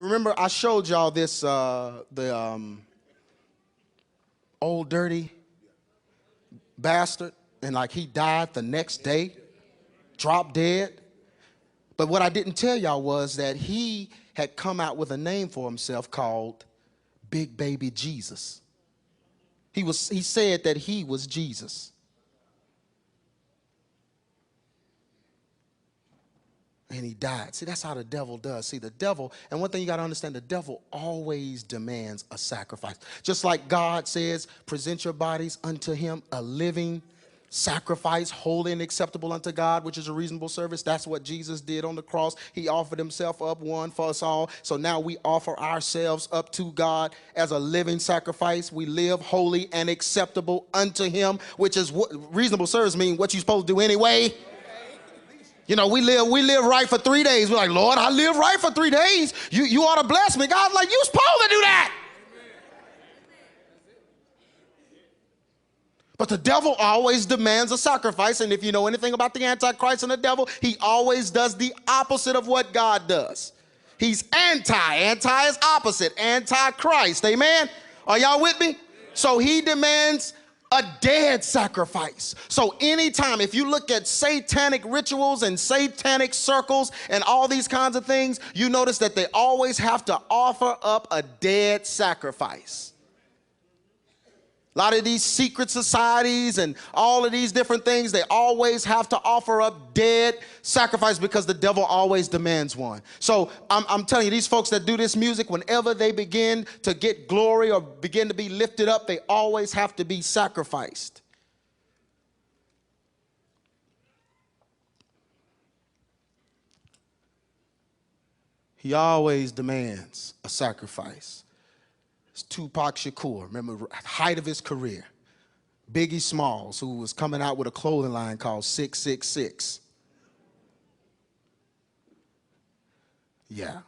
Remember, I showed y'all this, old dirty bastard, and like he died the next day, dropped dead. But what I didn't tell y'all was that he had come out with a name for himself called Big Baby Jesus. He said that he was Jesus. And he died. See, that's how the devil does. See, the devil, and one thing you got to understand, the devil always demands a sacrifice. Just like God says, present your bodies unto him a living sacrifice, holy and acceptable unto God, which is a reasonable service. That's what Jesus did on the cross. He offered himself up one for us all. So now we offer ourselves up to God as a living sacrifice. We live holy and acceptable unto him, which is what reasonable service means, what you're supposed to do anyway. You know, we live right for 3 days. We're like, Lord, I live right for 3 days. You ought to bless me. God's like, you supposed to do that. But the devil always demands a sacrifice. And if you know anything about the Antichrist and the devil, he always does the opposite of what God does. He's anti. Anti is opposite. Antichrist. Amen? Are y'all with me? So he demands a dead sacrifice. So anytime, if you look at satanic rituals and satanic circles and all these kinds of things, you notice that they always have to offer up a dead sacrifice. A lot of these secret societies and all of these different things, they always have to offer up dead sacrifice because the devil always demands one. So I'm telling you, these folks that do this music, whenever they begin to get glory or begin to be lifted up, they always have to be sacrificed. He always demands a sacrifice. It's Tupac Shakur, remember, height of his career. Biggie Smalls, who was coming out with a clothing line called 666. Yeah.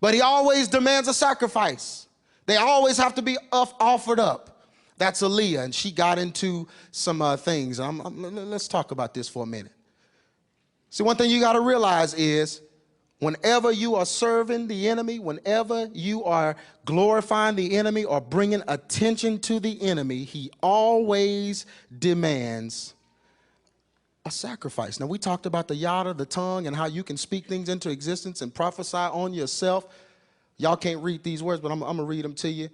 But he always demands a sacrifice. They always have to be offered up. That's Aaliyah, and she got into some things. Let's talk about this for a minute. See, one thing you got to realize is, whenever you are serving the enemy, whenever you are glorifying the enemy or bringing attention to the enemy, he always demands a sacrifice. Now, we talked about the yada, the tongue, and how you can speak things into existence and prophesy on yourself. Y'all can't read these words, but I'm going to read them to you.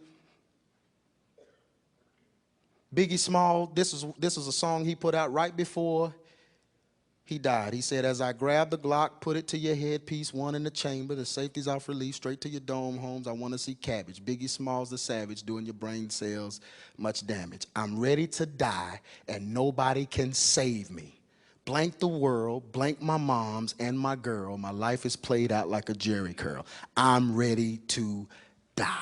Biggie Small, this is a song he put out right before he died. He said, as I grab the Glock, put it to your headpiece, one in the chamber, the safety's off release, straight to your dome homes, I want to see cabbage. Biggie Smalls the savage, doing your brain cells much damage. I'm ready to die, and nobody can save me. Blank the world, blank my moms and my girl. My life is played out like a Jerry curl. I'm ready to die.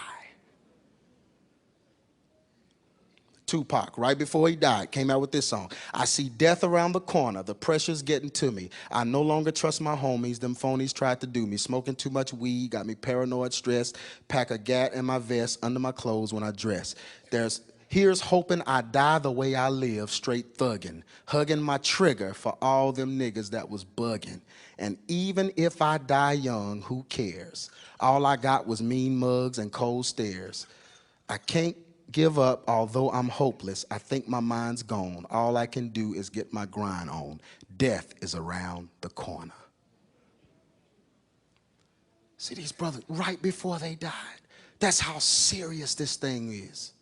Tupac, right before he died, came out with this song. I see death around the corner. The pressure's getting to me. I no longer trust my homies. Them phonies tried to do me. Smoking too much weed got me paranoid, stressed. Pack a gat in my vest under my clothes when I dress. Here's hoping I die the way I live, straight thuggin'. Hugging my trigger for all them niggas that was bugging. And even if I die young, who cares? All I got was mean mugs and cold stares. I can't give up, although I'm hopeless. I think my mind's gone. All I can do is get my grind on. Death is around the corner. See, these brothers, right before they died, that's how serious this thing is.